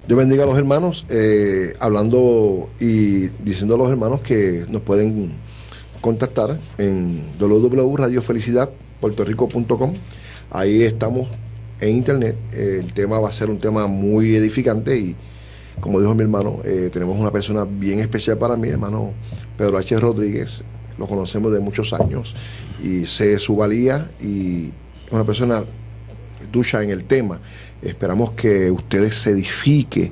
Dios bendiga a los hermanos, hablando y diciendo a los hermanos que nos pueden contactar en www.radiofelicidadpuertorico.com. Ahí estamos en internet. El tema va a ser un tema muy edificante y, como dijo mi hermano, tenemos una persona bien especial para mí, hermano Pedro H. Rodríguez. Lo conocemos de muchos años y sé su valía y es una persona ducha en el tema. Esperamos que ustedes se edifique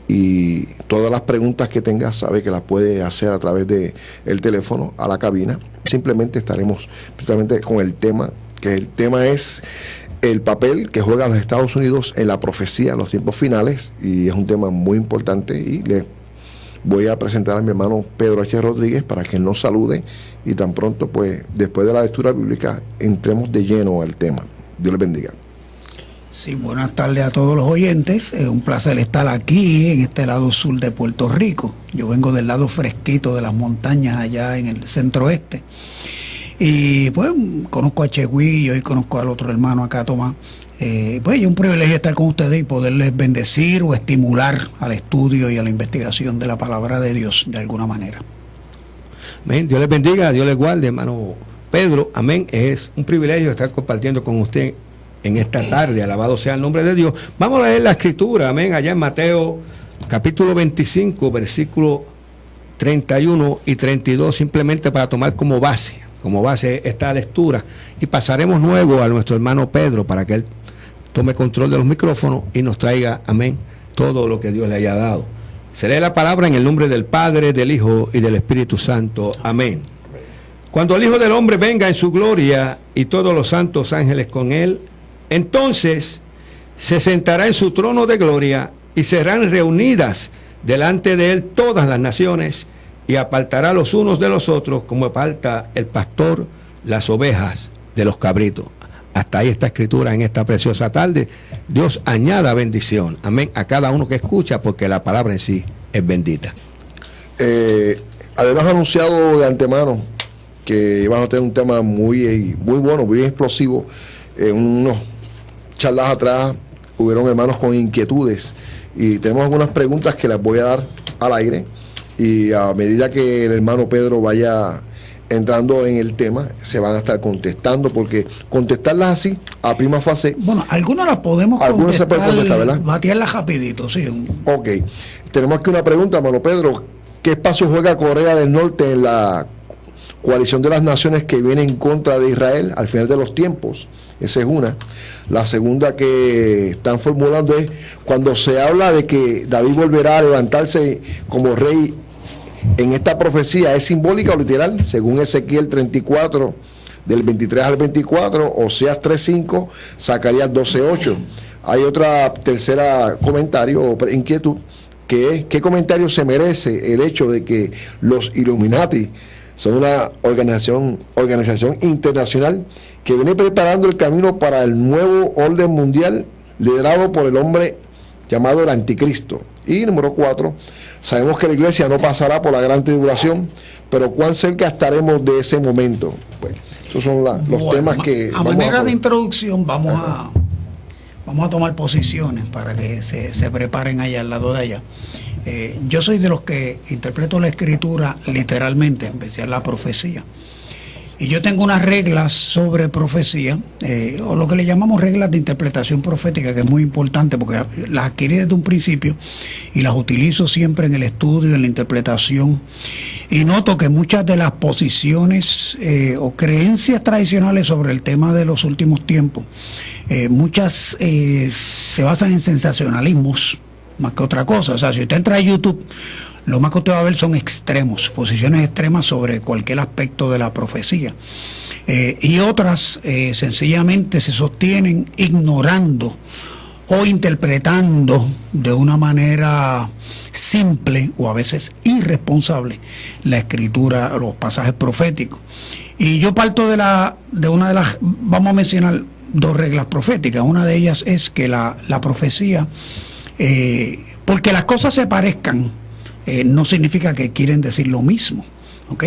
y todas las preguntas que tenga, sabe que las puede hacer a través de el teléfono a la cabina. Simplemente estaremos justamente con el tema, que el tema es el papel que juega los Estados Unidos en la profecía en los tiempos finales, y es un tema muy importante, y le voy a presentar a mi hermano Pedro H. Rodríguez para que él nos salude y tan pronto, pues, después de la lectura bíblica, entremos de lleno al tema. Dios les bendiga. Sí, buenas tardes a todos los oyentes. Es un placer estar aquí en este lado sur de Puerto Rico. Yo vengo del lado fresquito de las montañas allá en el centro oeste. Y pues conozco a Chegui y hoy conozco al otro hermano acá, Tomás. Pues es un privilegio estar con ustedes y poderles bendecir o estimular al estudio y a la investigación de la palabra de Dios de alguna manera. Amén. Dios les bendiga, Dios les guarde, hermano Pedro. Amén. Es un privilegio estar compartiendo con usted en esta tarde. Alabado sea el nombre de Dios. Vamos a leer la escritura, amén, allá en Mateo capítulo 25, versículo 31 y 32, simplemente para tomar como base esta lectura, y pasaremos luego a nuestro hermano Pedro para que él tome control de los micrófonos y nos traiga, amén, todo lo que Dios le haya dado. Se lee la palabra en el nombre del Padre, del Hijo y del Espíritu Santo. Amén. Cuando el Hijo del Hombre venga en su gloria y todos los santos ángeles con él, entonces se sentará en su trono de gloria y serán reunidas delante de él todas las naciones, y apartará los unos de los otros como aparta el pastor las ovejas de los cabritos. Hasta ahí esta escritura en esta preciosa tarde. Dios añada bendición, amén, a cada uno que escucha, porque la palabra en sí es bendita. Habíamos anunciado de antemano que íbamos a tener un tema muy bueno, muy explosivo. Unos charlas atrás hubieron hermanos con inquietudes y tenemos algunas preguntas que las voy a dar al aire, y a medida que el hermano Pedro vaya entrando en el tema se van a estar contestando, porque contestarlas así a prima fase, bueno, algunas las podemos algunas se pueden contestar, ¿verdad? Batearlas rapidito, sí. Ok, tenemos aquí una pregunta, hermano Pedro. ¿Qué espacio juega Corea del Norte en la coalición de las naciones que viene en contra de Israel al final de los tiempos? Esa es una. La segunda que están formulando es: cuando se habla de que David volverá a levantarse como rey en esta profecía, ¿es simbólica o literal? Según Ezequiel 34, del 23 al 24, Oseas 3:5, Zacarías 12:8. Hay otra tercera comentario o inquietud, que es: ¿qué comentario se merece el hecho de que los Illuminati son una organización internacional que viene preparando el camino para el nuevo orden mundial liderado por el hombre llamado el Anticristo? Y número 4, sabemos que la iglesia no pasará por la gran tribulación, pero ¿cuán cerca estaremos de ese momento? Pues esos son los temas que... A manera de introducción vamos a tomar posiciones para que se preparen allá al lado de allá. Yo soy de los que interpreto la escritura literalmente, en especial la profecía. Y yo tengo unas reglas sobre profecía, o lo que le llamamos reglas de interpretación profética, que es muy importante porque las adquirí desde un principio y las utilizo siempre en el estudio, en la interpretación. Y noto que muchas de las posiciones o creencias tradicionales sobre el tema de los últimos tiempos, muchas se basan en sensacionalismos más que otra cosa. O sea, si usted entra a YouTube, lo más que usted va a ver son extremos, posiciones extremas sobre cualquier aspecto de la profecía. Y otras sencillamente se sostienen ignorando o interpretando de una manera simple o a veces irresponsable la escritura, los pasajes proféticos. Y yo parto de una de las, vamos a mencionar dos reglas proféticas. Una de ellas es que la profecía, porque las cosas se parezcan, no significa que quieren decir lo mismo, ¿ok?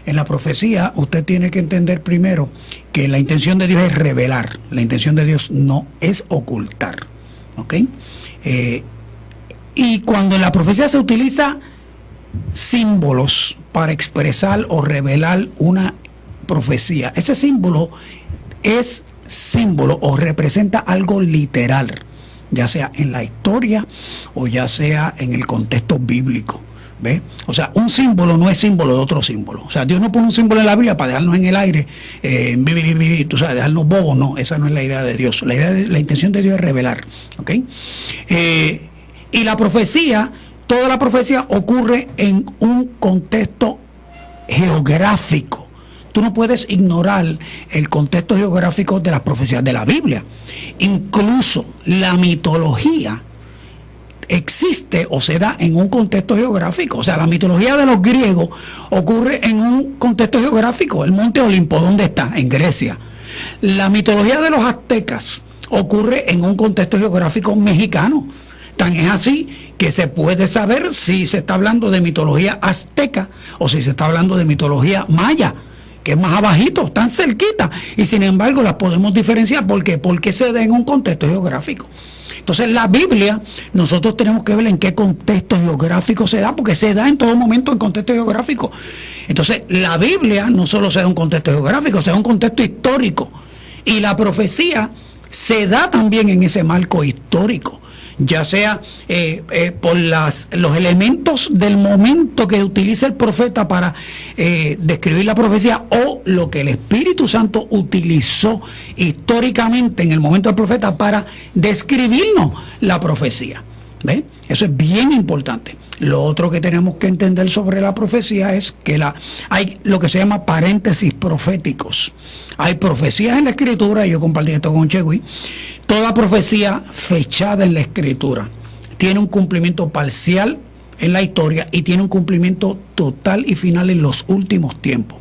En la profecía usted tiene que entender primero que la intención de Dios es revelar, la intención de Dios no es ocultar, ¿ok? Y cuando en la profecía se utiliza símbolos para expresar o revelar una profecía, ese símbolo es símbolo o representa algo literal, ya sea en la historia o ya sea en el contexto bíblico. ¿Ves? O sea, un símbolo no es símbolo de otro símbolo. O sea, Dios no pone un símbolo en la Biblia para dejarnos en el aire, tú sabes, dejarnos bobos. No, esa no es la idea de Dios. La intención de Dios es revelar. ¿Ok? Y la profecía, toda la profecía ocurre en un contexto geográfico. Tú no puedes ignorar el contexto geográfico de las profecías de la Biblia. Incluso la mitología existe o se da en un contexto geográfico. O sea, la mitología de los griegos ocurre en un contexto geográfico. El monte Olimpo, ¿dónde está? En Grecia. La mitología de los aztecas ocurre en un contexto geográfico mexicano. Tan es así que se puede saber si se está hablando de mitología azteca o si se está hablando de mitología maya, que es más abajito, tan cerquita, y sin embargo las podemos diferenciar. ¿Por qué? Porque se da en un contexto geográfico. Entonces la Biblia, nosotros tenemos que ver en qué contexto geográfico se da, porque se da en todo momento en contexto geográfico. Entonces la Biblia no solo se da en un contexto geográfico, se da en un contexto histórico. Y la profecía se da también en ese marco histórico, ya sea por los elementos del momento que utiliza el profeta para describir la profecía, o lo que el Espíritu Santo utilizó históricamente en el momento del profeta para describirnos la profecía. ¿Ven? Eso es bien importante. Lo otro que tenemos que entender sobre la profecía es que hay lo que se llama paréntesis proféticos. Hay profecías en la Escritura, y yo compartí esto con Chegui. Toda profecía fechada en la Escritura tiene un cumplimiento parcial en la historia y tiene un cumplimiento total y final en los últimos tiempos.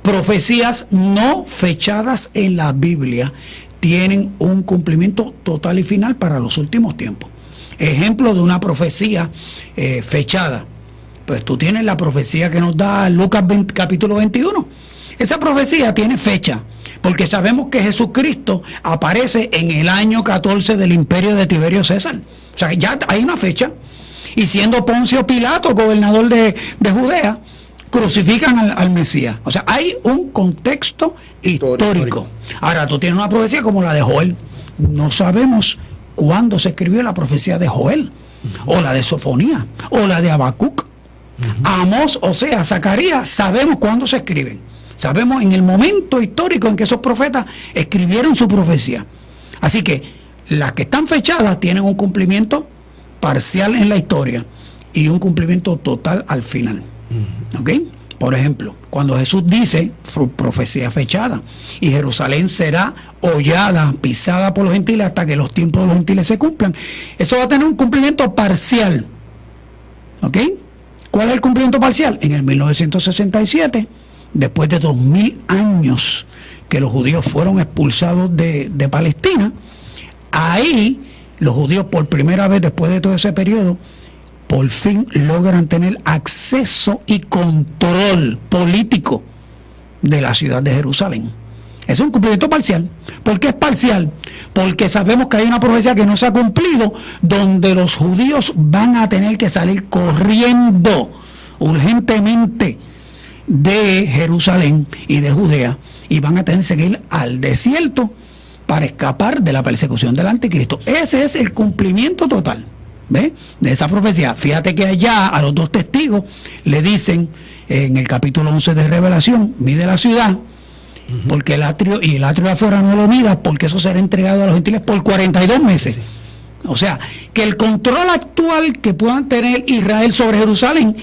Profecías no fechadas en la Biblia tienen un cumplimiento total y final para los últimos tiempos. Ejemplo de una profecía fechada. Pues tú tienes la profecía que nos da Lucas capítulo 21. Esa profecía tiene fecha, porque sabemos que Jesucristo aparece en el año 14 del imperio de Tiberio César. O sea, ya hay una fecha. Y siendo Poncio Pilato gobernador de Judea, crucifican al Mesías. O sea, hay un contexto histórico. Ahora, tú tienes una profecía como la de Joel. No sabemos cuándo se escribió la profecía de Joel, o la de Sofonía, o la de Habacuc. Amós, o sea, Zacarías, sabemos cuándo se escriben. Sabemos en el momento histórico en que esos profetas escribieron su profecía. Así que las que están fechadas tienen un cumplimiento parcial en la historia y un cumplimiento total al final. ¿Ok? Por ejemplo, cuando Jesús dice, profecía fechada, y Jerusalén será hollada, pisada por los gentiles hasta que los tiempos de los gentiles se cumplan, eso va a tener un cumplimiento parcial. ¿Ok? ¿Cuál es el cumplimiento parcial? En el 1967, después de 2000 años que los judíos fueron expulsados de Palestina, ahí los judíos por primera vez después de todo ese periodo, por fin logran tener acceso y control político de la ciudad de Jerusalén. Es un cumplimiento parcial. ¿Por qué es parcial? Porque sabemos que hay una profecía que no se ha cumplido, donde los judíos van a tener que salir corriendo urgentemente de Jerusalén y de Judea, y van a tener que seguir al desierto para escapar de la persecución del anticristo. Ese es el cumplimiento total, ¿ve?, de esa profecía. Fíjate que allá a los dos testigos le dicen en el capítulo 11 de Revelación: mide la ciudad, porque el atrio de afuera no lo midas, porque eso será entregado a los gentiles por 42 meses. Sí. O sea, que el control actual que puedan tener Israel sobre Jerusalén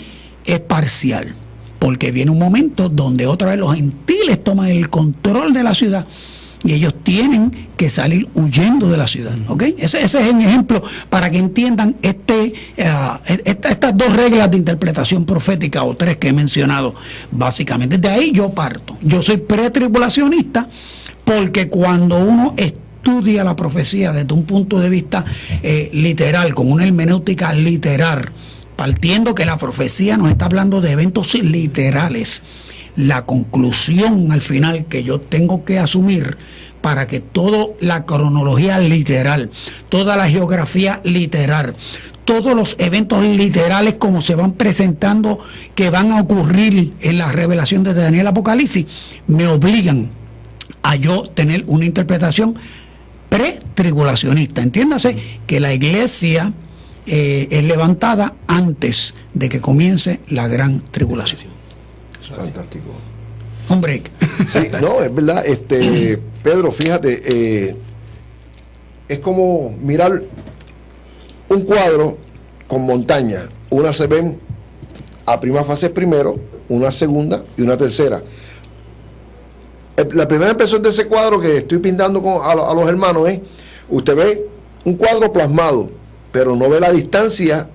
es parcial, porque viene un momento donde otra vez los gentiles toman el control de la ciudad y ellos tienen que salir huyendo de la ciudad. ¿Ok? Ese es un ejemplo para que entiendan estas dos reglas de interpretación profética, o tres que he mencionado básicamente. De ahí yo parto. Yo soy pretribulacionista, porque cuando uno estudia la profecía desde un punto de vista literal, con una hermenéutica literal, partiendo que la profecía nos está hablando de eventos literales, la conclusión al final que yo tengo que asumir para que toda la cronología literal, toda la geografía literal, todos los eventos literales como se van presentando, que van a ocurrir en la revelación de Daniel Apocalipsis, me obligan a yo tener una interpretación pre-tribulacionista. Entiéndase que la iglesia es levantada antes de que comience la gran tribulación. Fantástico. Hombre. Sí, no, es verdad. Pedro, fíjate, es como mirar un cuadro con montañas. Una se ven a primera fase primero, una segunda y una tercera. La primera impresión de ese cuadro que estoy pintando a los hermanos es, usted ve un cuadro plasmado, pero no ve la distancia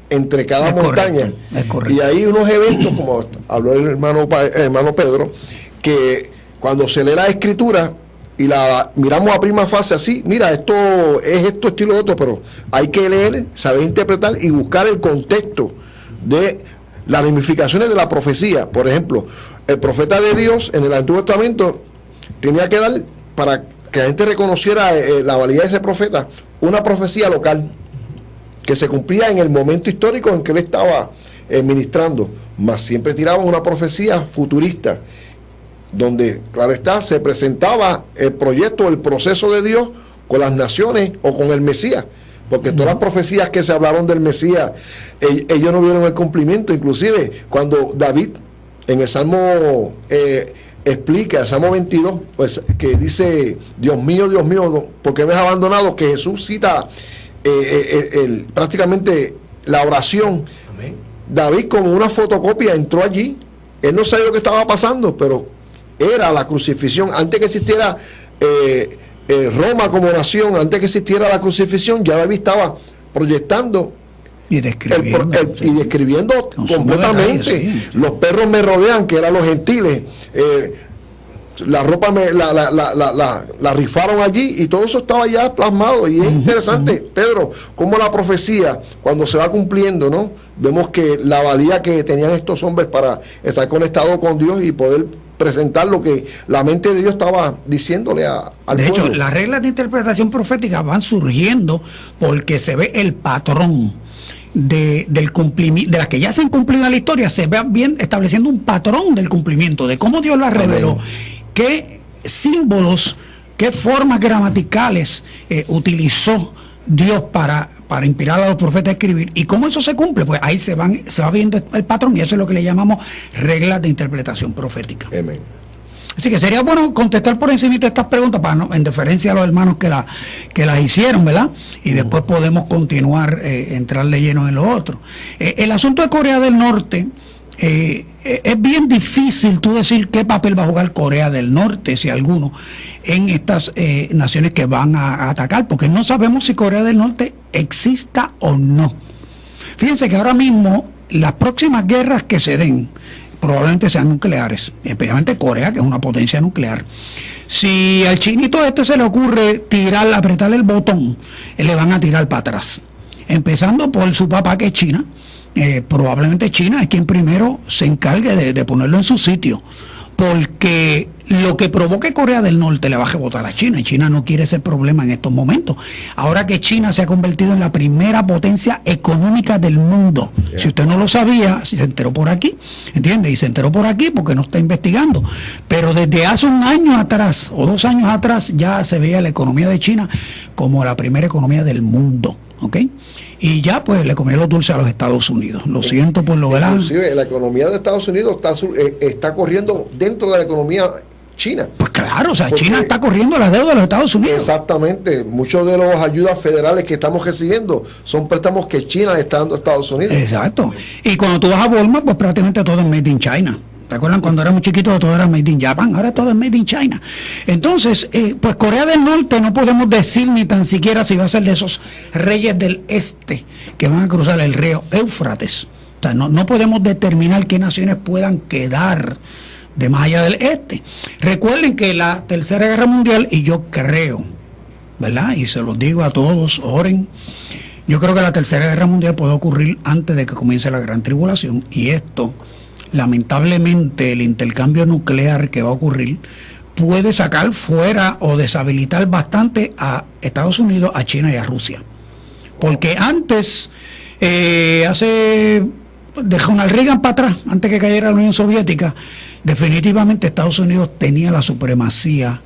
entre cada montaña. Es correcto. Y hay unos eventos, como habló el hermano Pedro, que cuando se lee la escritura y la miramos a prima fase así, mira, esto es esto, estilo otro, pero hay que leer, saber interpretar y buscar el contexto de las ramificaciones de la profecía. Por ejemplo, el profeta de Dios en el Antiguo Testamento tenía que dar, para que la gente reconociera la validez de ese profeta, una profecía local que se cumplía en el momento histórico en que él estaba ministrando, mas siempre tiraba una profecía futurista, donde, claro está, se presentaba el proyecto, el proceso de Dios con las naciones o con el Mesías, porque todas las profecías que se hablaron del Mesías, ellos no vieron el cumplimiento. Inclusive cuando David en el Salmo explica, el Salmo 22, pues, que dice, Dios mío, ¿por qué me has abandonado? Que Jesús cita prácticamente la oración. Amén. David, como una fotocopia, entró allí. Él no sabía lo que estaba pasando, pero era la crucifixión. Antes que existiera Roma como nación, antes que existiera la crucifixión, ya David estaba proyectando y describiendo, completamente. Sí. Los perros me rodean, que eran los gentiles. La ropa la rifaron allí, y todo eso estaba ya plasmado. Y es interesante, Pedro, cómo la profecía, cuando se va cumpliendo, ¿no? Vemos que la valía que tenían estos hombres para estar conectados con Dios y poder presentar lo que la mente de Dios estaba diciéndole al pueblo. De hecho, las reglas de interpretación profética van surgiendo porque se ve el patrón del cumplimiento, de las que ya se han cumplido en la historia, se ve bien estableciendo un patrón del cumplimiento, de cómo Dios las reveló. Amén. Qué símbolos, qué formas gramaticales utilizó Dios para inspirar a los profetas a escribir, y cómo eso se cumple. Pues ahí se va viendo el patrón, y eso es lo que le llamamos reglas de interpretación profética. Amén. Así que sería bueno contestar por encima de estas preguntas, en deferencia a los hermanos que las hicieron, ¿verdad? Y después podemos continuar, entrar de lleno en lo otro. El asunto de Corea del Norte, es bien difícil tú decir qué papel va a jugar Corea del Norte, si alguno, en estas naciones que van a atacar, porque no sabemos si Corea del Norte exista o no. Fíjense que ahora mismo las próximas guerras que se den probablemente sean nucleares, especialmente Corea, que es una potencia nuclear. Si al chinito se le ocurre apretar el botón, le van a tirar para atrás, empezando por su papá, que es China. Probablemente China es quien primero se encargue de ponerlo en su sitio, porque lo que provoque Corea del Norte le va a rebotar a China, y China no quiere ese problema en estos momentos. Ahora que China se ha convertido en la primera potencia económica del mundo, si usted no lo sabía, si se enteró por aquí, ¿entiende? Y se enteró por aquí porque no está investigando, pero desde hace un año atrás o 2 años atrás ya se veía la economía de China como la primera economía del mundo, ¿ok? Y ya pues le comió los dulces a los Estados Unidos. Lo siento por lo velado. Inclusive la economía de Estados Unidos está corriendo dentro de la economía china. Pues claro, o sea, porque China está corriendo la deuda de los Estados Unidos. Exactamente. Muchos de las ayudas federales que estamos recibiendo son préstamos que China está dando a Estados Unidos. Exacto. Y cuando tú vas a Walmart, pues prácticamente todo es made in China. ¿Te acuerdan cuando éramos chiquitos todo era made in Japan? Ahora todo es made in China. Entonces, pues Corea del Norte no podemos decir ni tan siquiera si va a ser de esos reyes del este que van a cruzar el río Éufrates. O sea, no podemos determinar qué naciones puedan quedar de más allá del este. Recuerden que la Tercera Guerra Mundial, y yo creo, ¿verdad? Y se los digo a todos, oren. Yo creo que la Tercera Guerra Mundial puede ocurrir antes de que comience la Gran Tribulación, y esto, lamentablemente, el intercambio nuclear que va a ocurrir puede sacar fuera o deshabilitar bastante a Estados Unidos, a China y a Rusia. Porque antes, de Ronald Reagan para atrás, antes que cayera la Unión Soviética, definitivamente Estados Unidos tenía la supremacía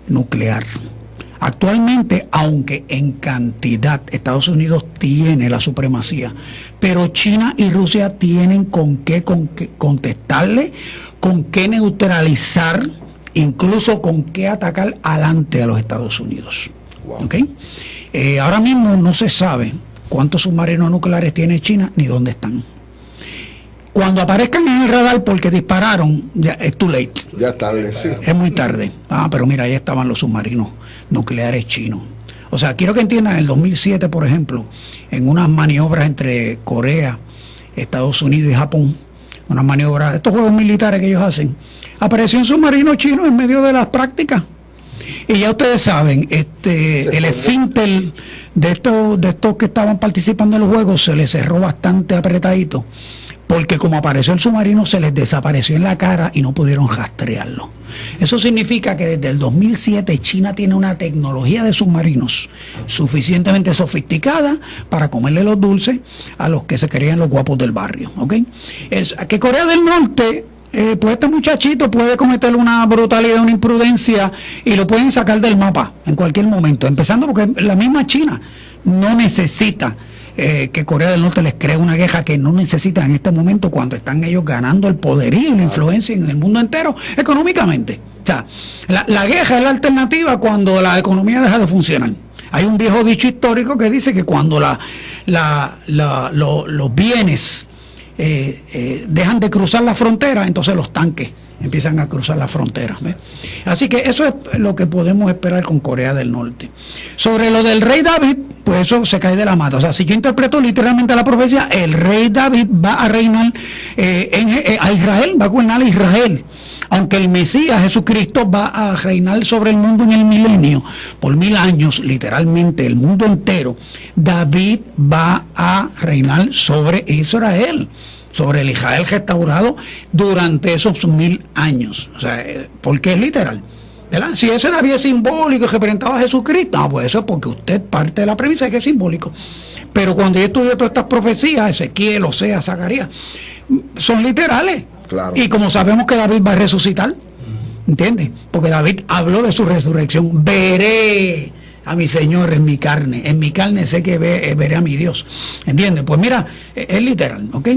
nuclear. Actualmente, aunque en cantidad Estados Unidos tiene la supremacía, pero China y Rusia tienen con qué contestarle, con qué neutralizar, incluso con qué atacar adelante a los Estados Unidos. Wow. ¿Okay? Ahora mismo no se sabe cuántos submarinos nucleares tiene China ni dónde están. Cuando aparezcan en el radar porque dispararon, ya es too late. Ya es tarde, sí. Es muy tarde. Pero mira, ahí estaban los submarinos nucleares chinos. O sea, quiero que entiendan, en el 2007, por ejemplo, en unas maniobras entre Corea, Estados Unidos y Japón, unas maniobras, estos juegos militares que ellos hacen, apareció un submarino chino en medio de las prácticas. Y ya ustedes saben, el esfínter de estos que estaban participando en los juegos se les cerró bastante apretadito, porque como apareció el submarino se les desapareció en la cara y no pudieron rastrearlo. Eso significa que desde el 2007 China tiene una tecnología de submarinos suficientemente sofisticada para comerle los dulces a los que se creían los guapos del barrio, ¿ok? Es que Corea del Norte, pues este muchachito puede cometer una brutalidad, una imprudencia y lo pueden sacar del mapa en cualquier momento, empezando porque la misma China no necesita que Corea del Norte les cree una queja que no necesitan en este momento, cuando están ellos ganando el poderío y la influencia en el mundo entero económicamente. O sea, la queja es la alternativa cuando la economía deja de funcionar. Hay un viejo dicho histórico que dice que cuando los bienes dejan de cruzar la frontera, entonces los tanques empiezan a cruzar la frontera. ¿Ves? Así que eso es lo que podemos esperar con Corea del Norte. Sobre lo del rey David, pues eso se cae de la mata. O sea, si yo interpreto literalmente la profecía, el rey David va a reinar a Israel, va a gobernar a Israel. Aunque el Mesías Jesucristo va a reinar sobre el mundo en el milenio, por 1000 años, literalmente el mundo entero, David va a reinar sobre Israel, sobre el Israel restaurado durante esos 1000 años. O sea, porque es literal, ¿verdad? Si ese David es simbólico y representaba a Jesucristo, pues eso es porque usted parte de la premisa de que es simbólico. Pero cuando yo estudio todas estas profecías, Ezequiel, Oseas, Zacarías, son literales. Claro. Y como sabemos que David va a resucitar, ¿entiendes? Porque David habló de su resurrección. Veré a mi Señor en mi carne sé que veré a mi Dios, ¿entiendes? Pues mira, es literal, ¿ok?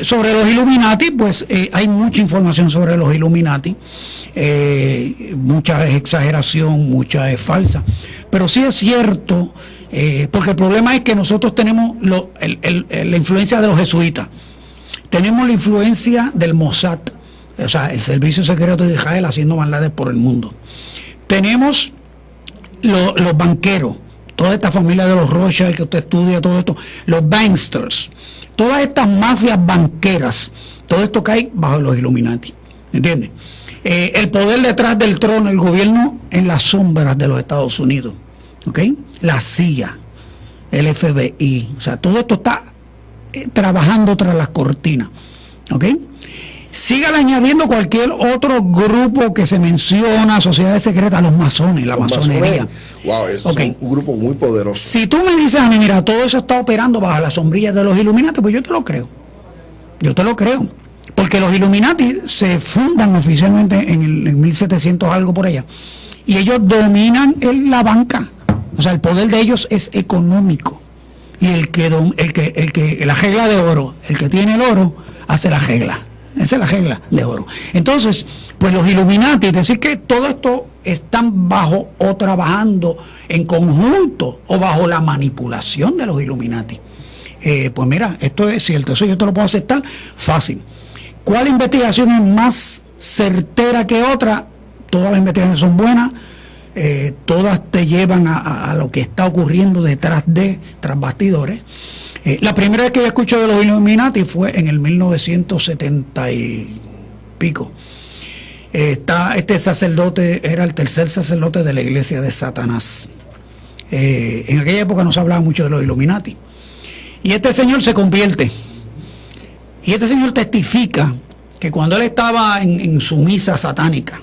Sobre los Illuminati, pues hay mucha información sobre los Illuminati, mucha es exageración, mucha es falsa, pero sí es cierto, porque el problema es que nosotros tenemos la influencia de los jesuitas, tenemos la influencia del Mossad, o sea, el servicio secreto de Israel haciendo maldades por el mundo, tenemos los banqueros, toda esta familia de los Rothschild que usted estudia, todo esto, los banksters, todas estas mafias banqueras, todo esto cae bajo los Illuminati, ¿entiendes? El poder detrás del trono, el gobierno en las sombras de los Estados Unidos, ¿ok? La CIA, el FBI, o sea, todo esto está trabajando tras las cortinas, ¿ok? Sígale añadiendo cualquier otro grupo que se menciona, sociedades secretas, los masones, la masonería. Wow, es un grupo muy poderoso. Si tú me dices a mí, mira, todo eso está operando bajo las sombrillas de los Illuminati, pues yo te lo creo. Yo te lo creo. Porque los Illuminati se fundan oficialmente en 1700 algo por allá. Y ellos dominan la banca. O sea, el poder de ellos es económico. Y la regla de oro, el que tiene el oro, hace la regla. Esa es la regla de oro. Entonces, pues los Illuminati, es decir que todo esto están bajo o trabajando en conjunto o bajo la manipulación de los Illuminati. Pues mira, esto es cierto, eso yo te lo puedo aceptar fácil. ¿Cuál investigación es más certera que otra? Todas las investigaciones son buenas, todas te llevan a lo que está ocurriendo tras bastidores. La primera vez que yo escuché de los Illuminati fue en el 1970 y pico. Este sacerdote era el tercer sacerdote de la iglesia de Satanás. En aquella época no se hablaba mucho de los Illuminati. Y este señor se convierte. Y este señor testifica que cuando él estaba en su misa satánica,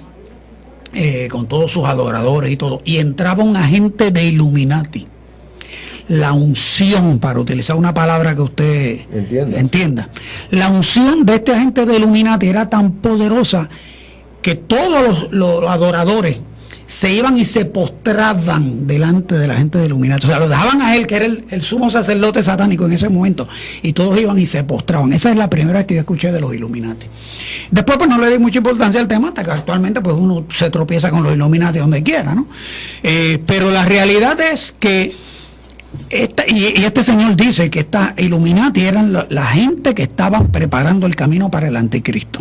con todos sus adoradores y todo, y entraba un agente de Illuminati, la unción, para utilizar una palabra que usted entienda. La unción de este agente de Illuminati era tan poderosa que todos los adoradores se iban y se postraban delante de la gente de Illuminati. O sea, lo dejaban a él, que era el sumo sacerdote satánico en ese momento, y todos iban y se postraban. Esa es la primera vez que yo escuché de los Illuminati. Después, pues no le di mucha importancia al tema, hasta que actualmente pues uno se tropieza con los Illuminati donde quiera, ¿no? Pero la realidad es que este señor dice que esta Illuminati eran la gente que estaban preparando el camino para el anticristo.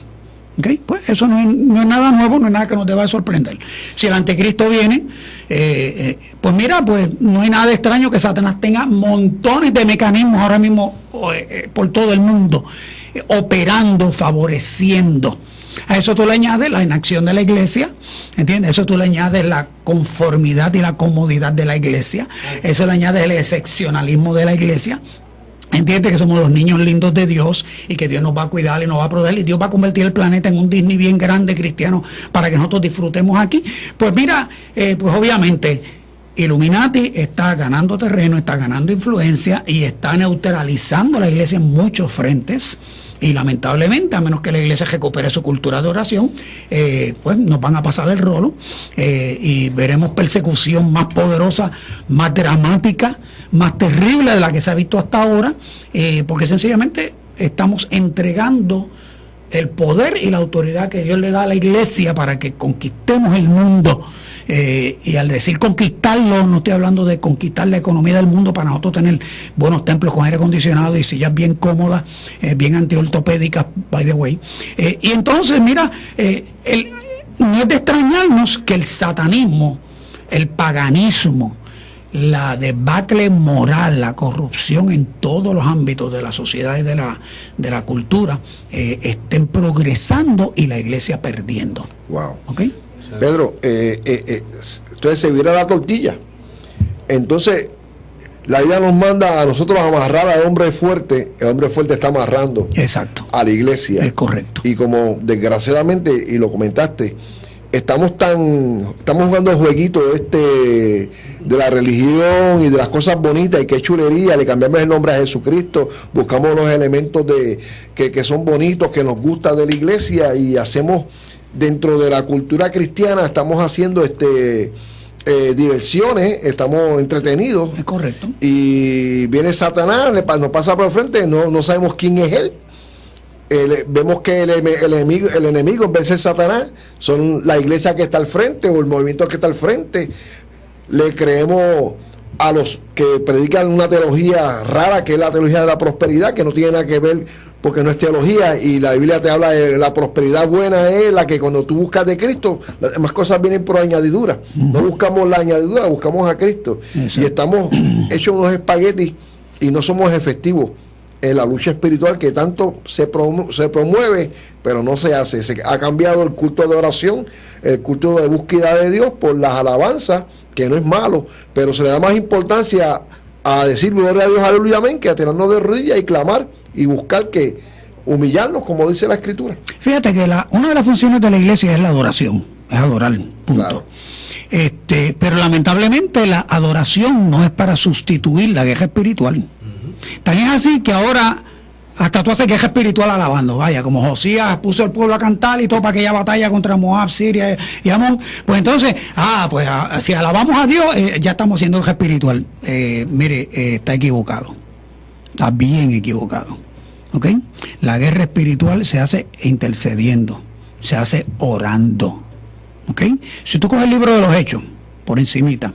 ¿Okay? Pues eso no es nada nuevo, no es nada que nos deba sorprender. Si el anticristo viene, pues mira, pues no hay nada de extraño que Satanás tenga montones de mecanismos ahora mismo por todo el mundo, operando, favoreciendo. A eso tú le añades la inacción de la iglesia, ¿entiendes? Eso tú le añades la conformidad y la comodidad de la iglesia, eso le añades el excepcionalismo de la iglesia. Entiende que somos los niños lindos de Dios y que Dios nos va a cuidar y nos va a proteger y Dios va a convertir el planeta en un Disney bien grande cristiano para que nosotros disfrutemos aquí. Pues mira, pues obviamente Illuminati está ganando terreno, está ganando influencia y está neutralizando a la iglesia en muchos frentes. Y lamentablemente, a menos que la iglesia recupere su cultura de oración, pues nos van a pasar el rolo y veremos persecución más poderosa, más dramática, más terrible de la que se ha visto hasta ahora, porque sencillamente estamos entregando el poder y la autoridad que Dios le da a la iglesia para que conquistemos el mundo. Y al decir conquistarlo, no estoy hablando de conquistar la economía del mundo para nosotros tener buenos templos con aire acondicionado y sillas bien cómodas, bien antiortopédicas, by the way. Y entonces, mira, no es de extrañarnos que el satanismo, el paganismo, la debacle moral, la corrupción en todos los ámbitos de la sociedad y de la cultura estén progresando y la iglesia perdiendo. Wow. ¿Okay? Pedro, entonces se vira la tortilla. Entonces, la vida nos manda a nosotros amarrar al hombre fuerte. El hombre fuerte está amarrando exacto a la iglesia. Es correcto. Y como desgraciadamente, y lo comentaste, estamos jugando el jueguito de la religión y de las cosas bonitas y qué chulería, le cambiamos el nombre a Jesucristo, buscamos los elementos que son bonitos, que nos gusta de la iglesia y hacemos dentro de la cultura cristiana, estamos haciendo diversiones, estamos entretenidos. Es correcto. Y viene Satanás, nos pasa por el frente, no sabemos quién es él. Vemos que el enemigo en vez de ser Satanás son la iglesia que está al frente o el movimiento que está al frente. Le creemos a los que predican una teología rara, que es la teología de la prosperidad, que no tiene nada que ver porque no es teología, y la Biblia te habla de la prosperidad buena, es la que cuando tú buscas de Cristo, las demás cosas vienen por añadidura. No buscamos la añadidura, buscamos a Cristo. Exacto. Y estamos hechos unos espaguetis y no somos efectivos en la lucha espiritual que tanto se promueve, pero no se hace. Se ha cambiado el culto de oración, el culto de búsqueda de Dios por las alabanzas, que no es malo, pero se le da más importancia a decir gloria a Dios, aleluya, amén, que a tirarnos de rodillas y clamar y buscar que humillarnos, como dice la Escritura. Fíjate que una de las funciones de la iglesia es la adoración, es adorar, punto. Claro. Pero lamentablemente la adoración no es para sustituir la guerra espiritual. Tan es así que ahora hasta tú haces guerra espiritual alabando, vaya, como Josías puso al pueblo a cantar y todo para aquella batalla contra Moab, Siria y Amón. Pues entonces, si alabamos a Dios, ya estamos haciendo guerra espiritual. Mire, está equivocado. Está bien equivocado. ¿Ok? La guerra espiritual se hace intercediendo, se hace orando. ¿Ok? Si tú coges el libro de los Hechos, por encimita,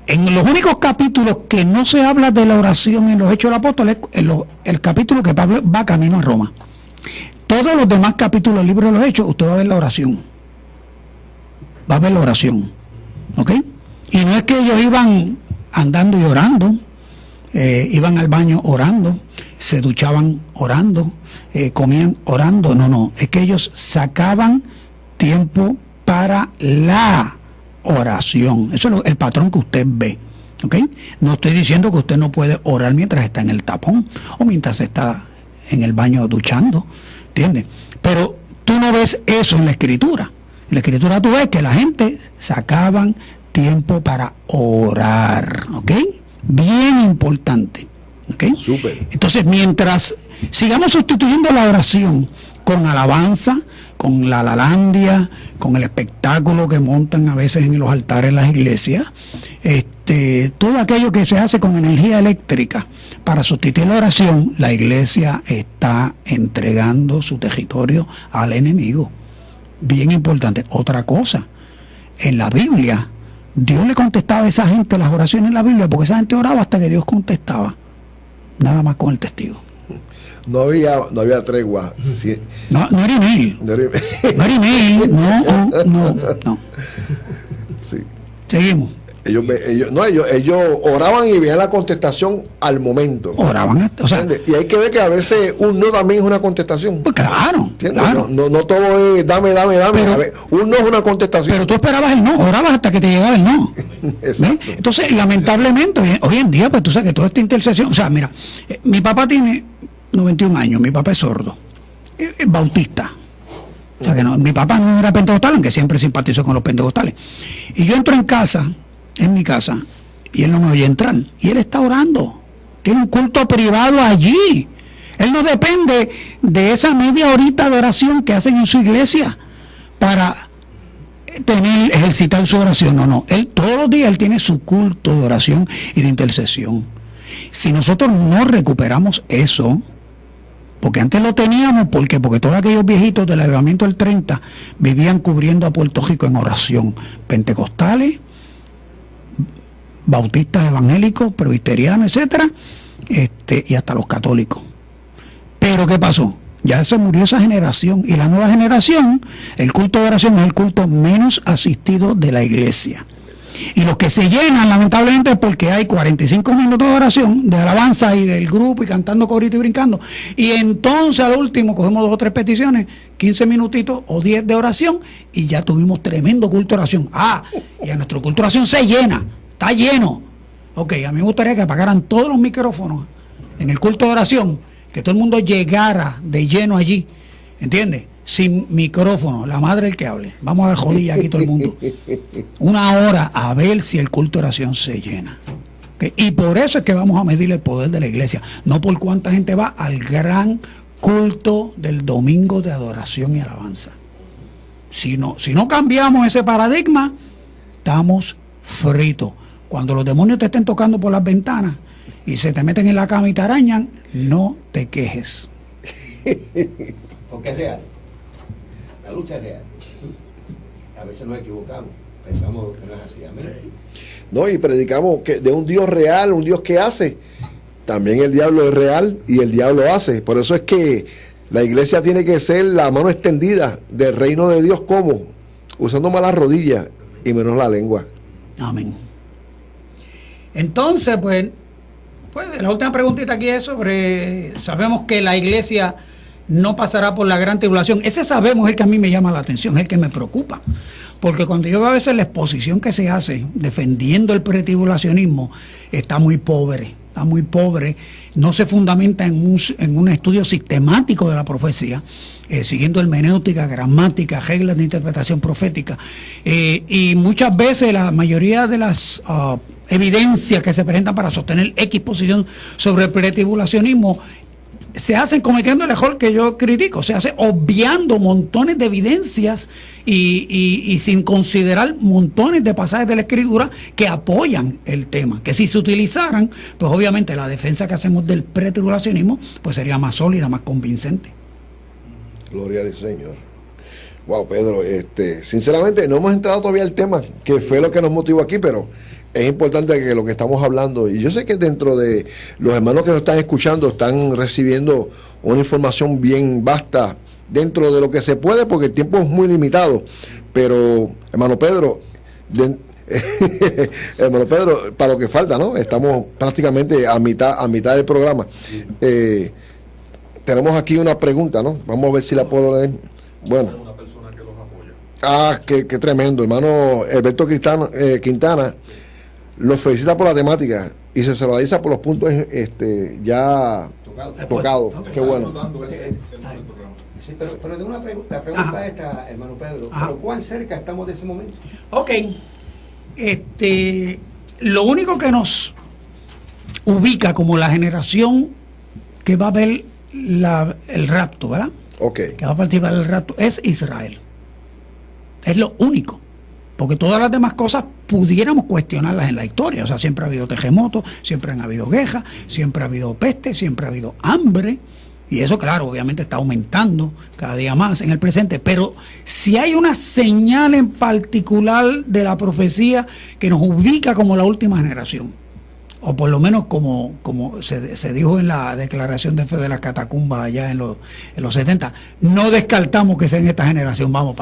en los únicos capítulos que no se habla de la oración en los Hechos de los Apóstoles, el capítulo que Pablo va camino a Roma. Todos los demás capítulos del libro de los Hechos, usted va a ver la oración. Va a ver la oración. ¿Ok? Y no es que ellos iban andando y orando, iban al baño orando, se duchaban orando, comían orando. No, es que ellos sacaban tiempo para la oración. Eso es el patrón que usted ve. ¿Ok? No estoy diciendo que usted no puede orar mientras está en el tapón o mientras está en el baño duchando, ¿entiendes? Pero tú no ves eso en la Escritura. En la Escritura tú ves que la gente sacaban tiempo para orar, ¿ok? bien importante. ¿Okay? Súper. Entonces, mientras sigamos sustituyendo la oración con alabanza, con la lalandia, con el espectáculo que montan a veces en los altares en las iglesias, todo aquello que se hace con energía eléctrica para sustituir la oración, la iglesia está entregando su territorio al enemigo. Bien importante. Otra cosa, en la Biblia, Dios le contestaba a esa gente las oraciones en la Biblia, porque esa gente oraba hasta que Dios contestaba. Nada más con el testigo. No había tregua. Sí. No era email. No era- No era email. No. Sí. Seguimos. Ellos oraban y veían la contestación al momento. Oraban, o sea, ¿Entiendes? Y hay que ver que a veces un no también es una contestación. pues claro, ¿Entiendes? claro. No todo es dame. Pero- A ver, un no es una contestación. Pero tú esperabas el no, orabas hasta que te llegaba el no. Exacto. ¿Ves? Entonces, lamentablemente, hoy en día, pues tú sabes que toda esta intercesión, o sea, mira, mi papá tiene 91 años, mi papá es sordo, es bautista. O sea que no, mi papá no era pentecostal, aunque siempre simpatizó con los pentecostales. Y yo entro en mi casa, y él no me oye entrar, y él está orando. Tiene un culto privado allí. Él no depende de esa media horita de oración que hacen en su iglesia para ejercitar su oración. No. Él todos los días él tiene su culto de oración y de intercesión. Si nosotros no recuperamos eso, porque antes lo teníamos, ¿por qué? Porque todos aquellos viejitos del avivamiento del 30 vivían cubriendo a Puerto Rico en oración. Pentecostales, bautistas evangélicos, presbiterianos, etcétera, y hasta los católicos. Pero ¿qué pasó? Ya se murió esa generación, y la nueva generación, el culto de oración es el culto menos asistido de la iglesia. Y los que se llenan, lamentablemente, es porque hay 45 minutos de oración, de alabanza y del grupo, y cantando corito y brincando. Y entonces, al último, cogemos 2 o 3 peticiones, 15 minutitos o 10 de oración, y ya tuvimos tremendo culto de oración. Y a nuestro culto de oración se llena, está lleno. Ok, a mí me gustaría que apagaran todos los micrófonos en el culto de oración, que todo el mundo llegara de lleno allí, ¿entiendes? Sin micrófono, la madre el que hable. Vamos a dar jodilla aquí todo el mundo. 1 hora a ver si el culto de oración se llena. ¿Okay? Y por eso es que vamos a medir el poder de la iglesia, no por cuánta gente va al gran culto del domingo de adoración y alabanza. Si no cambiamos ese paradigma, estamos fritos. Cuando los demonios te estén tocando por las ventanas y se te meten en la cama y te arañan, no te quejes. Porque es real. La lucha es real. A veces nos equivocamos. Pensamos que no es así. Amén. No, y predicamos que de un Dios real, un Dios que hace. También el diablo es real y el diablo hace. Por eso es que la iglesia tiene que ser la mano extendida del reino de Dios. ¿Cómo? Usando más las rodillas y menos la lengua. Amén. Entonces, pues la última preguntita aquí es sobre, sabemos que la iglesia no pasará por la gran tribulación. Ese sabemos es el que a mí me llama la atención, es el que me preocupa. Porque cuando yo veo a veces la exposición que se hace defendiendo el pretribulacionismo, está muy pobre, no se fundamenta en un estudio sistemático de la profecía, siguiendo hermenéutica, gramática, reglas de interpretación profética. Y muchas veces la mayoría de las evidencias que se presentan para sostener X posición sobre el pretribulacionismo se hacen cometiendo el error que yo critico, se hace obviando montones de evidencias y sin considerar montones de pasajes de la Escritura que apoyan el tema, que si se utilizaran, pues obviamente la defensa que hacemos del pretribulacionismo pues sería más sólida, más convincente. Gloria al Señor. Wow, Pedro, sinceramente no hemos entrado todavía al tema, que fue lo que nos motivó aquí, pero es importante que lo que estamos hablando, y yo sé que dentro de los hermanos que nos están escuchando están recibiendo una información bien vasta dentro de lo que se puede, porque el tiempo es muy limitado. Pero, hermano Pedro, para lo que falta, ¿no? Estamos prácticamente a mitad del programa. Tenemos aquí una pregunta, ¿no? Vamos a ver si la puedo leer. Bueno. Una persona que los apoya. Qué tremendo, hermano Alberto Quintana. Los felicita por la temática y se solidariza por los puntos ya tocados. Okay. Qué bueno. Sí, pero de la pregunta esta, hermano Pedro, ¿pero cuán cerca estamos de ese momento? Ok. Lo único que nos ubica como la generación que va a ver el rapto, ¿verdad? Okay. Que va a participar del rapto, es Israel. Es lo único. Porque todas las demás cosas pudiéramos cuestionarlas en la historia. O sea, siempre ha habido terremotos, siempre han habido guerras, siempre ha habido peste, siempre ha habido hambre. Y eso, claro, obviamente está aumentando cada día más en el presente. Pero si hay una señal en particular de la profecía que nos ubica como la última generación, o por lo menos como se dijo en la declaración de fe de las catacumbas allá en los 70, no descartamos que sea en esta generación, vamos,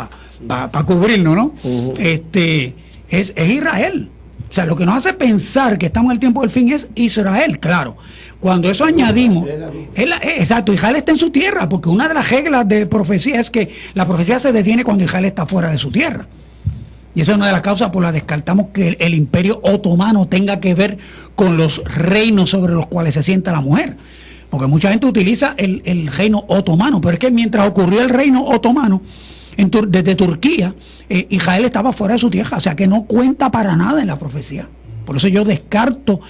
para cubrirnos, ¿no? Uh-huh. Es Israel. O sea, lo que nos hace pensar que estamos en el tiempo del fin es Israel, claro. Cuando eso añadimos, exacto, Israel está en su tierra, porque una de las reglas de profecía es que la profecía se detiene cuando Israel está fuera de su tierra. Y esa es una de las causas por las que descartamos que el imperio otomano tenga que ver con los reinos sobre los cuales se sienta la mujer. Porque mucha gente utiliza el reino otomano, pero es que mientras ocurrió el reino otomano, desde Turquía, Israel estaba fuera de su tierra, o sea que no cuenta para nada en la profecía. Por eso yo descarto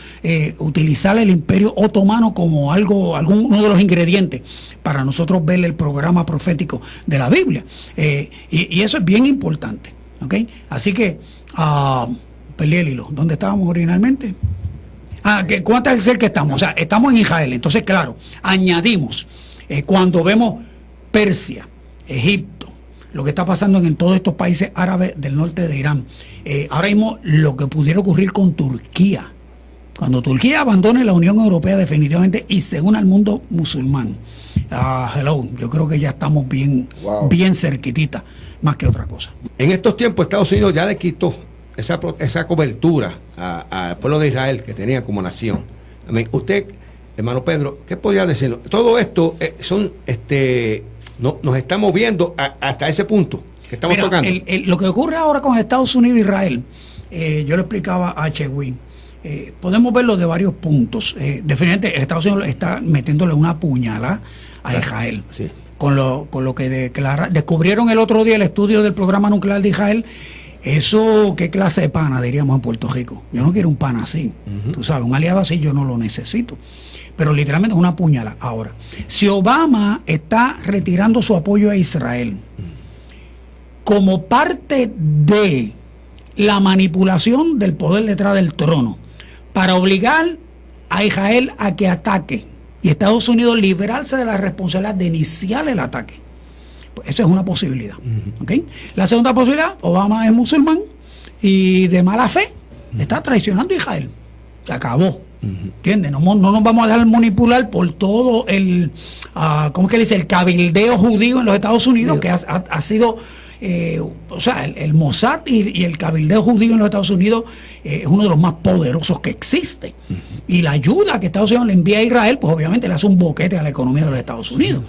utilizar el imperio otomano como uno de los ingredientes para nosotros ver el programa profético de la Biblia. Y eso es bien importante. ¿Okay? Así que, perdí el hilo. ¿Dónde estábamos originalmente? ¿Cuánto es el ser que estamos? O sea, estamos en Israel. Entonces, claro, añadimos, cuando vemos Persia, Egipto, lo que está pasando en todos estos países árabes del norte de Irán, ahora mismo lo que pudiera ocurrir con Turquía, cuando Turquía abandone la Unión Europea definitivamente y se una al mundo musulmán, yo creo que ya estamos bien cerquitita, más que otra cosa. En estos tiempos Estados Unidos ya le quitó esa cobertura al pueblo de Israel que tenía como nación. Amén. Usted, hermano Pedro, ¿qué podría decirnos? Todo esto nos está moviendo hasta ese punto que estamos tocando. Lo que ocurre ahora con Estados Unidos e Israel, yo lo explicaba a Chewin, podemos verlo de varios puntos. Definitivamente Estados Unidos está metiéndole una puñalada a Israel. Sí. Con lo que descubrieron el otro día el estudio del programa nuclear de Israel. Eso, ¿qué clase de pana diríamos en Puerto Rico? Yo no quiero un pana así. Uh-huh. Tú sabes, un aliado así yo no lo necesito. Pero literalmente es una puñalada. Ahora, si Obama está retirando su apoyo a Israel como parte de la manipulación del poder detrás del trono para obligar a Israel a que ataque y Estados Unidos liberarse de la responsabilidad de iniciar el ataque, pues esa es una posibilidad. Uh-huh. ¿Okay? La segunda posibilidad, Obama es musulmán y de mala fe está traicionando a Israel. Se acabó. ¿Entiendes? No nos vamos a dejar manipular por todo el ¿cómo es que le dice? El cabildeo judío en los Estados Unidos, que ha sido o sea, el Mossad y el cabildeo judío en los Estados Unidos es uno de los más poderosos que existe. Y la ayuda que Estados Unidos le envía a Israel, pues obviamente le hace un boquete a la economía de los Estados Unidos.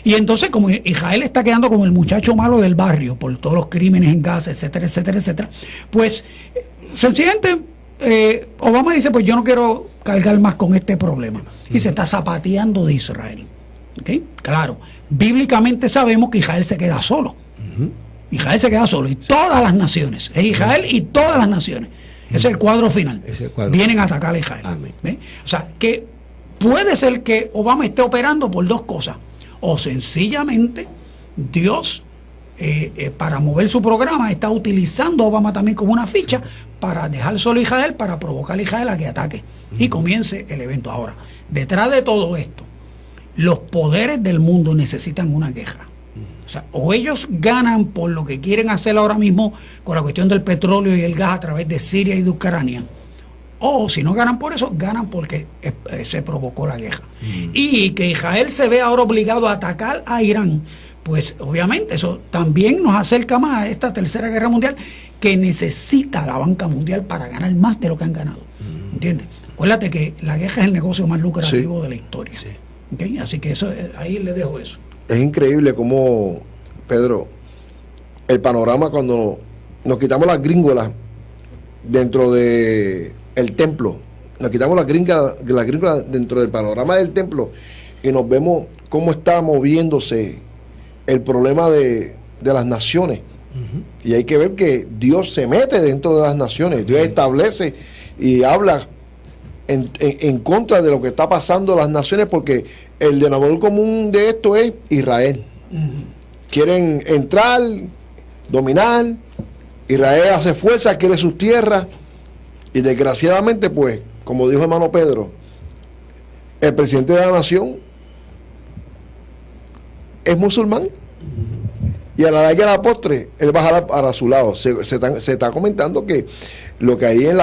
Y entonces, como Israel está quedando como el muchacho malo del barrio por todos los crímenes en Gaza, etcétera, etcétera, etcétera, pues sencillamente Obama dice, pues yo no quiero cargar más con este problema. Y se está zapateando de Israel. ¿Okay? Claro, bíblicamente sabemos que Israel se queda solo. Israel se queda solo y todas las naciones, es Israel y todas las naciones. Ese es el cuadro final. Vienen a atacar a Israel. ¿Ve? O sea, que puede ser que Obama esté operando por dos cosas. O sencillamente Dios, para mover su programa, está utilizando a Obama también como una ficha para dejar solo a Israel, para provocar a Israel a que ataque y comience el evento. Ahora, detrás de todo esto, los poderes del mundo necesitan una guerra. O sea, o ellos ganan por lo que quieren hacer ahora mismo con la cuestión del petróleo y el gas a través de Siria y de Ucrania, o si no ganan por eso, ganan porque se provocó la guerra. Y que Israel se ve ahora obligado a atacar a Irán, pues obviamente eso también nos acerca más a esta tercera guerra mundial que necesita la banca mundial para ganar más de lo que han ganado. ¿Entiendes? Acuérdate que la guerra es el negocio más lucrativo de la historia. Sí. ¿Okay? Así que eso, ahí le dejo eso. Es increíble cómo, Pedro, el panorama cuando nos quitamos las gringolas dentro de el templo, nos quitamos las gringolas dentro del panorama del templo y nos vemos cómo está moviéndose el problema de las naciones. Y hay que ver que Dios se mete dentro de las naciones, Dios establece y habla en contra de lo que está pasando en las naciones, porque el denominador común de esto es Israel. Quieren entrar, dominar. Israel hace fuerza, quiere sus tierras, y desgraciadamente, pues, como dijo hermano Pedro, el presidente de la nación es musulmán, y a la larga de la postre él va a jalar para su lado. Se está comentando que lo que hay en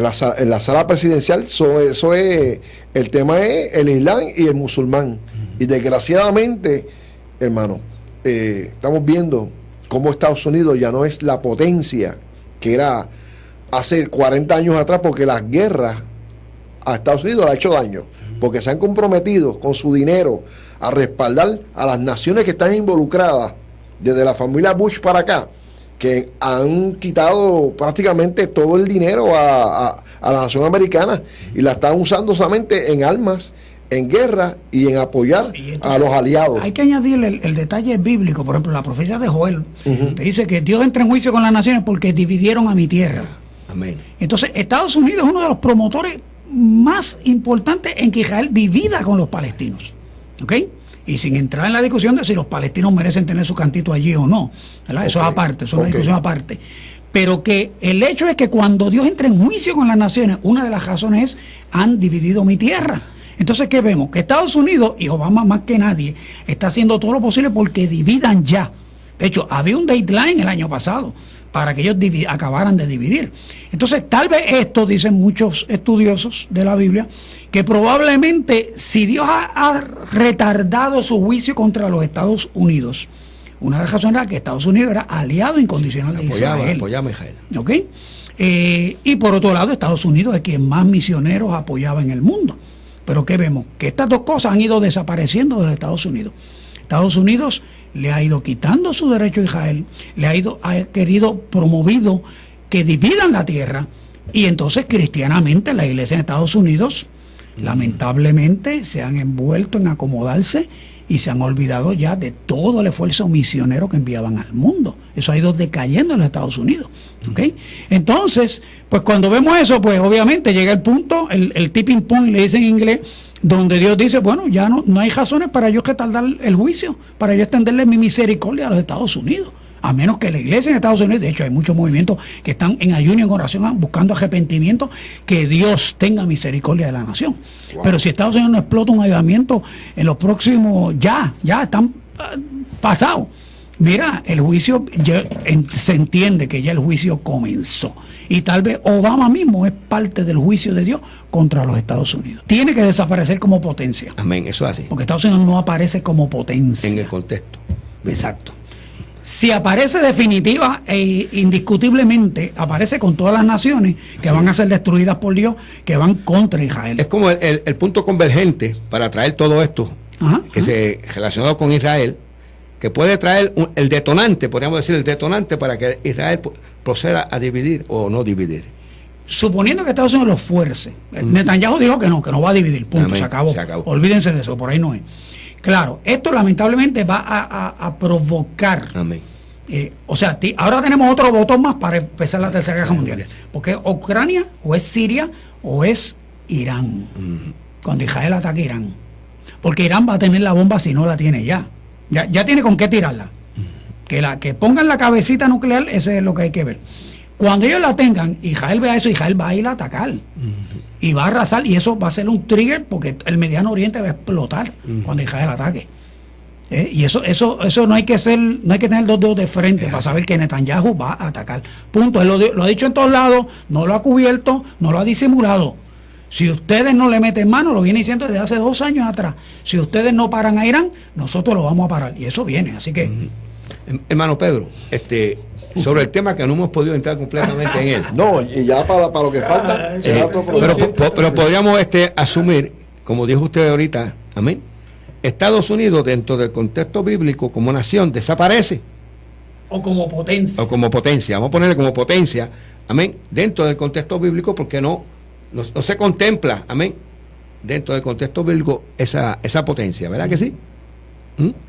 la sala presidencial, eso es, el tema es el Islam y el musulmán, y desgraciadamente, hermano, estamos viendo cómo Estados Unidos ya no es la potencia que era hace 40 años atrás, porque las guerras a Estados Unidos le ha hecho daño, porque se han comprometido con su dinero a respaldar a las naciones que están involucradas, desde la familia Bush para acá, que han quitado prácticamente todo el dinero a la nación americana, y la están usando solamente en armas, en guerra y en apoyar a los aliados. Hay que añadirle el detalle bíblico. Por ejemplo, la profecía de Joel te dice que Dios entra en juicio con las naciones porque dividieron a mi tierra. Amén. Entonces, Estados Unidos es uno de los promotores más importantes en que Israel divida con los palestinos. ¿Ok? Y sin entrar en la discusión de si los palestinos merecen tener su cantito allí o no, ¿verdad? Eso es aparte, eso es una discusión aparte. Pero que el hecho es que cuando Dios entra en juicio con las naciones, una de las razones es: han dividido mi tierra. Entonces, ¿qué vemos? Que Estados Unidos, y Obama más que nadie, está haciendo todo lo posible porque dividan ya. De hecho, había un deadline el año pasado para que ellos acabaran de dividir. Entonces, tal vez esto, dicen muchos estudiosos de la Biblia, que probablemente si Dios ha retardado su juicio contra los Estados Unidos, una de las razones era que Estados Unidos era aliado incondicional de Israel. Apoyaba a Israel. ¿Ok? Y por otro lado, Estados Unidos es quien más misioneros apoyaba en el mundo. Pero ¿qué vemos? Que estas dos cosas han ido desapareciendo de los Estados Unidos. Estados Unidos le ha ido quitando su derecho a Israel, ha querido promovido que dividan la tierra, y entonces cristianamente la iglesia en Estados Unidos lamentablemente se han envuelto en acomodarse y se han olvidado ya de todo el esfuerzo misionero que enviaban al mundo. Eso ha ido decayendo en los Estados Unidos. ¿Okay? Entonces, pues cuando vemos eso, pues obviamente llega el punto, el tipping point, le dicen en inglés, donde Dios dice: bueno, ya no hay razones para yo retardar el juicio, para yo extenderle mi misericordia a los Estados Unidos. A menos que la iglesia en Estados Unidos, de hecho hay muchos movimientos que están en ayuno y en oración buscando arrepentimiento, que Dios tenga misericordia de la nación. Wow. Pero si Estados Unidos no explota un avivamiento en los próximos, ya están pasados. Mira, el juicio, se entiende que ya el juicio comenzó. Y tal vez Obama mismo es parte del juicio de Dios contra los Estados Unidos. Tiene que desaparecer como potencia. Amén, eso es así. Porque Estados Unidos no aparece como potencia. En el contexto. Exacto. Si aparece definitiva e indiscutiblemente, aparece con todas las naciones que van a ser destruidas por Dios, que van contra Israel. Es como el punto convergente para traer todo esto, se relacionado con Israel, que puede traer el detonante, podríamos decir el detonante para que Israel proceda a dividir o no dividir. Suponiendo que Estados Unidos los fuerce. Netanyahu dijo que no va a dividir, punto. Amén. Se acabó. Olvídense de eso, por ahí no es. Claro, esto lamentablemente va a provocar. Amén. O sea, ahora tenemos otro botón más para empezar la Tercera Guerra Mundial. Porque Ucrania, o es Siria, o es Irán. Cuando Israel ataque Irán. Porque Irán va a tener la bomba si no la tiene ya. Ya tiene con qué tirarla. Que pongan la cabecita nuclear, eso es lo que hay que ver. Cuando ellos la tengan, Israel vea eso, Israel va a ir a atacar. Y va a arrasar, y eso va a ser un trigger porque el Mediano Oriente va a explotar cuando Israel ataque. Y eso no hay que tener dos dedos de frente para saber que Netanyahu va a atacar. Punto. Él lo ha dicho en todos lados, no lo ha cubierto, no lo ha disimulado. Si ustedes no le meten mano, lo viene diciendo desde hace 2 años atrás. Si ustedes no paran a Irán, nosotros lo vamos a parar. Y eso viene, así que... Hermano Pedro, sobre el tema que no hemos podido entrar completamente en él. No, y ya para lo que falta, pero podríamos asumir, como dijo usted ahorita, amén, Estados Unidos dentro del contexto bíblico como nación desaparece. O como potencia. Vamos a ponerle como potencia, amén, dentro del contexto bíblico, porque no se contempla, amén, dentro del contexto bíblico esa potencia, ¿verdad que sí?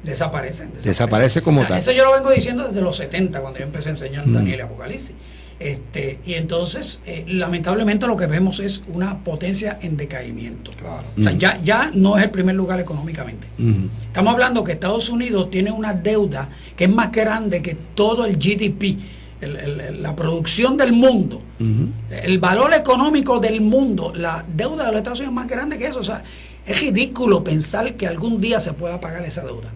Desaparece como tal. Eso yo lo vengo diciendo desde los 70, cuando yo empecé a enseñar Daniel y Apocalipsis. Y entonces, lamentablemente lo que vemos es una potencia en decaimiento. Claro. O sea, ya no es el primer lugar económicamente. Estamos hablando que Estados Unidos tiene una deuda que es más grande que todo el GDP, la producción del mundo, el valor económico del mundo. La deuda de los Estados Unidos es más grande que eso. O sea, es ridículo pensar que algún día se pueda pagar esa deuda.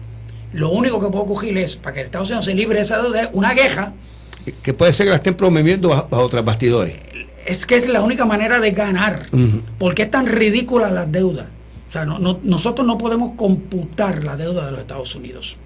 Lo único que puede ocurrir es, para que Estados Unidos se libre de esa deuda, es una queja. Que puede ser que la estén promoviendo bajo otros bastidores. Es que es la única manera de ganar. Porque es tan ridícula la deuda. O sea, nosotros no podemos computar la deuda de los Estados Unidos.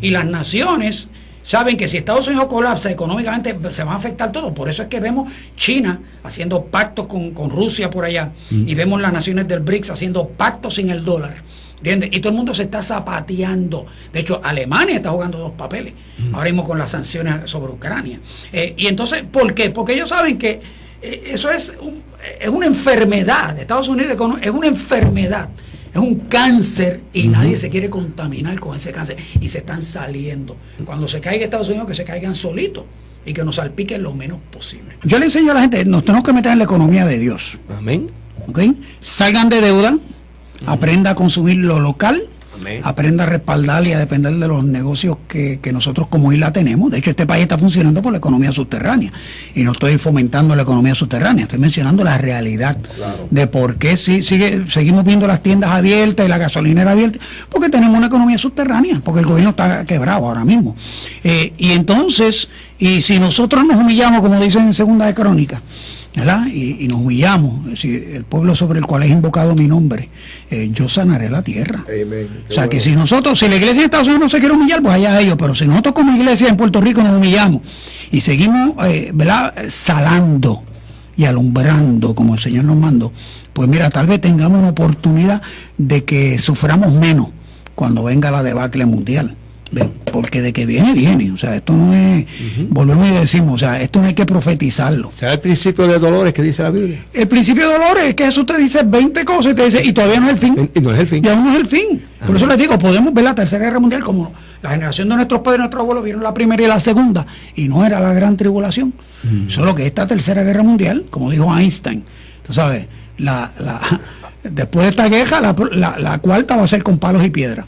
Y las naciones saben que si Estados Unidos colapsa económicamente, se va a afectar todo. Por eso es que vemos China haciendo pactos con Rusia por allá. Y vemos las naciones del BRICS haciendo pactos sin el dólar. ¿Entiendes? Y todo el mundo se está zapateando. De hecho, Alemania está jugando dos papeles ahora mismo con las sanciones sobre Ucrania. Y entonces, ¿por qué? Porque ellos saben que eso es una enfermedad. Estados Unidos es una enfermedad, es un cáncer y nadie se quiere contaminar con ese cáncer. Y se están saliendo. Cuando se caiga Estados Unidos, que se caigan solitos y que nos salpiquen lo menos posible. Yo le enseño a la gente, nos tenemos que meter en la economía de Dios. Amén. ¿Okay? Salgan de deuda. Aprenda a consumir lo local. Amén. Aprenda a respaldar y a depender de los negocios que nosotros como isla tenemos. De hecho, este país está funcionando por la economía subterránea. Y no estoy fomentando la economía subterránea, estoy mencionando la realidad de por qué seguimos viendo las tiendas abiertas y la gasolinera abierta. Porque tenemos una economía subterránea, porque el gobierno está quebrado ahora mismo. Y entonces, y si nosotros nos humillamos, como dicen en Segunda de Crónicas, ¿verdad? Y nos humillamos, es decir, el pueblo sobre el cual es invocado mi nombre, yo sanaré la tierra. Amen. O sea, que si la iglesia de Estados Unidos no se quiere humillar, pues allá ellos, pero si nosotros como iglesia en Puerto Rico nos humillamos y seguimos, ¿verdad?, salando y alumbrando como el Señor nos mandó, pues mira, tal vez tengamos una oportunidad de que suframos menos cuando venga la debacle mundial. Porque de que viene, o sea, esto no es, volvemos y decimos, o sea, esto no hay que profetizarlo. ¿Será el principio de dolores que dice la Biblia? El principio de dolores es que Jesús te dice 20 cosas y te dice, y todavía no es el fin. Y no es el fin. Y aún no es el fin. Por eso les digo, podemos ver la Tercera Guerra Mundial como la generación de nuestros padres y nuestros abuelos vieron la primera y la segunda, y no era la gran tribulación. Solo que esta Tercera Guerra Mundial, como dijo Einstein, tú sabes, después de esta guerra, la cuarta va a ser con palos y piedras.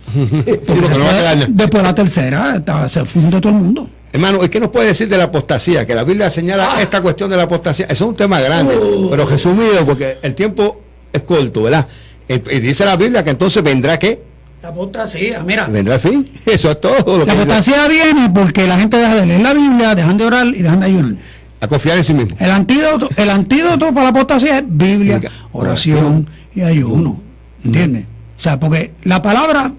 Después la tercera, se funde todo el mundo. Hermano, ¿y qué nos puede decir de la apostasía? Que la Biblia señala esta cuestión de la apostasía. Eso es un tema grande, pero resumido, porque el tiempo es corto, ¿verdad? Y dice la Biblia que entonces vendrá ¿qué? La apostasía, mira. Vendrá el fin. Eso es todo. La apostasía viene porque la gente deja de leer la Biblia, dejan de orar y dejan de ayunar. A confiar en sí mismo. El antídoto para la apostasía es Biblia, oración y ayuno. ¿Entiendes? O sea, porque la palabra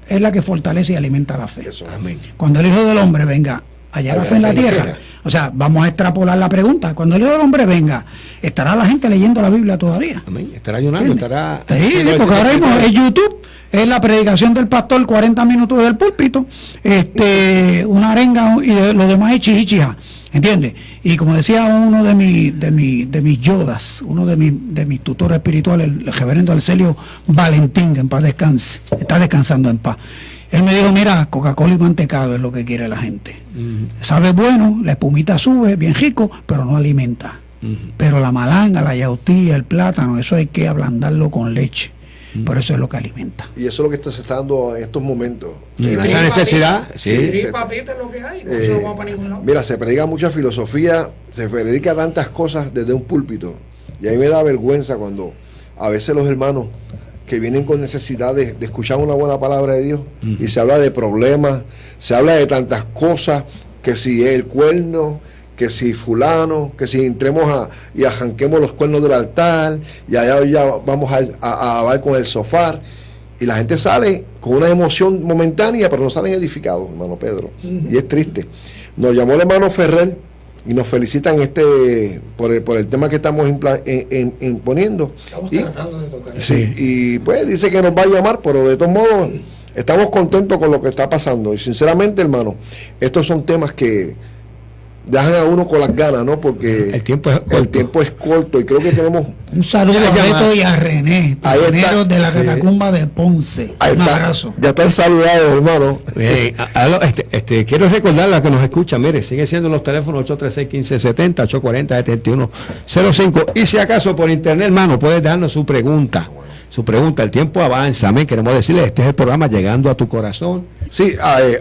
es la que fortalece y alimenta la fe. Eso, amén. Cuando el Hijo del Hombre venga, hallará fe en la tierra. O sea, vamos a extrapolar la pregunta. Cuando el Hijo del Hombre venga, ¿estará la gente leyendo la Biblia todavía? Amén. Estará ayunando, estará... Sí, porque ahora mismo en YouTube es la predicación del pastor, 40 minutos del púlpito, una arenga y lo demás es chichichija. ¿Entiendes? Y como decía uno de mis yodas, uno de mis tutores espirituales, el reverendo Arcelio Valentín, que en paz descanse, está descansando en paz. Él me dijo, mira, Coca-Cola y mantecado es lo que quiere la gente. Sabe bueno, la espumita sube, bien rico, pero no alimenta. Pero la malanga, la yautía, el plátano, eso hay que ablandarlo con leche. Por eso es lo que alimenta. Y eso es lo que se está dando en estos momentos. Esa necesidad. Papita es lo que hay. No se lo vamos para ningún lado. Mira, se predica mucha filosofía, se predica tantas cosas desde un púlpito. Y a mí me da vergüenza cuando a veces los hermanos que vienen con necesidad de escuchar una buena palabra de Dios y se habla de problemas, se habla de tantas cosas, que si el cuerno, que si fulano, que si entremos y arranquemos los cuernos del altar y allá ya vamos a hablar con el sofá, y la gente sale con una emoción momentánea, pero no salen edificados, hermano Pedro, y es triste. Nos llamó el hermano Ferrer y nos felicitan por el tema que estamos imponiendo. Estamos tratando de tocar. Sí, y pues dice que nos va a llamar, pero de todos modos estamos contentos con lo que está pasando, y sinceramente, hermano, estos son temas que dejan a uno con las ganas, ¿no? Porque el tiempo es corto y creo que tenemos... Un saludo a Beto y a René, pioneros de la catacumba de Ponce. Un abrazo. Ya están saludados, hermano. Quiero recordarle a que nos escucha, mire, sigue siendo los teléfonos 836-1570, 840-7105. Y si acaso por internet, hermano, puedes dejarnos su pregunta. El tiempo avanza, amén. Queremos decirle, este es el programa Llegando a tu Corazón. Sí,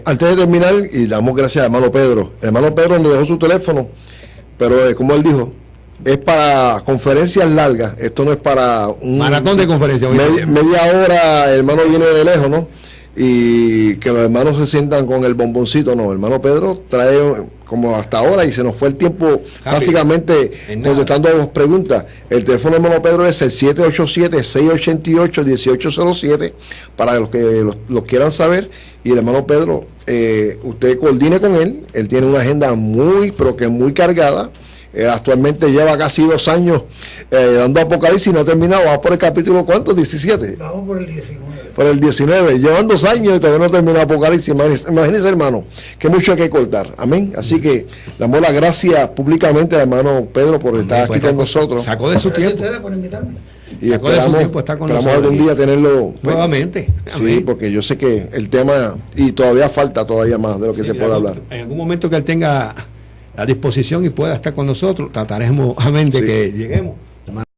antes de terminar, y damos gracias a hermano Pedro. El hermano Pedro nos dejó su teléfono, pero como él dijo, es para conferencias largas. Esto no es para un maratón de conferencias. Media hora, el hermano viene de lejos, ¿no? Y que los hermanos se sientan con el bomboncito, no. El hermano Pedro trae como hasta ahora y se nos fue el tiempo prácticamente contestando a las preguntas. El teléfono del hermano Pedro es el 787-688-1807 para los que los quieran saber. Y el hermano Pedro, usted coordine con él. Él tiene una agenda pero que muy cargada. Actualmente lleva casi 2 años dando Apocalipsis y no ha terminado. Va por el capítulo, ¿cuánto? 17. Vamos por el 19. Por el 19. Llevan 2 años y todavía no ha terminado Apocalipsis. Imagínense, hermano, que mucho hay que cortar. Amén. Así que damos las gracias públicamente al hermano Pedro por estar aquí con nosotros. Sacó de su tiempo. Ustedes por invitarme. Y esperamos algún día tenerlo nuevamente. Sí, porque yo sé que el tema, y todavía falta todavía más de lo que se puede hablar. En algún momento que él tenga a disposición y pueda estar con nosotros, trataremos, amén, de que lleguemos.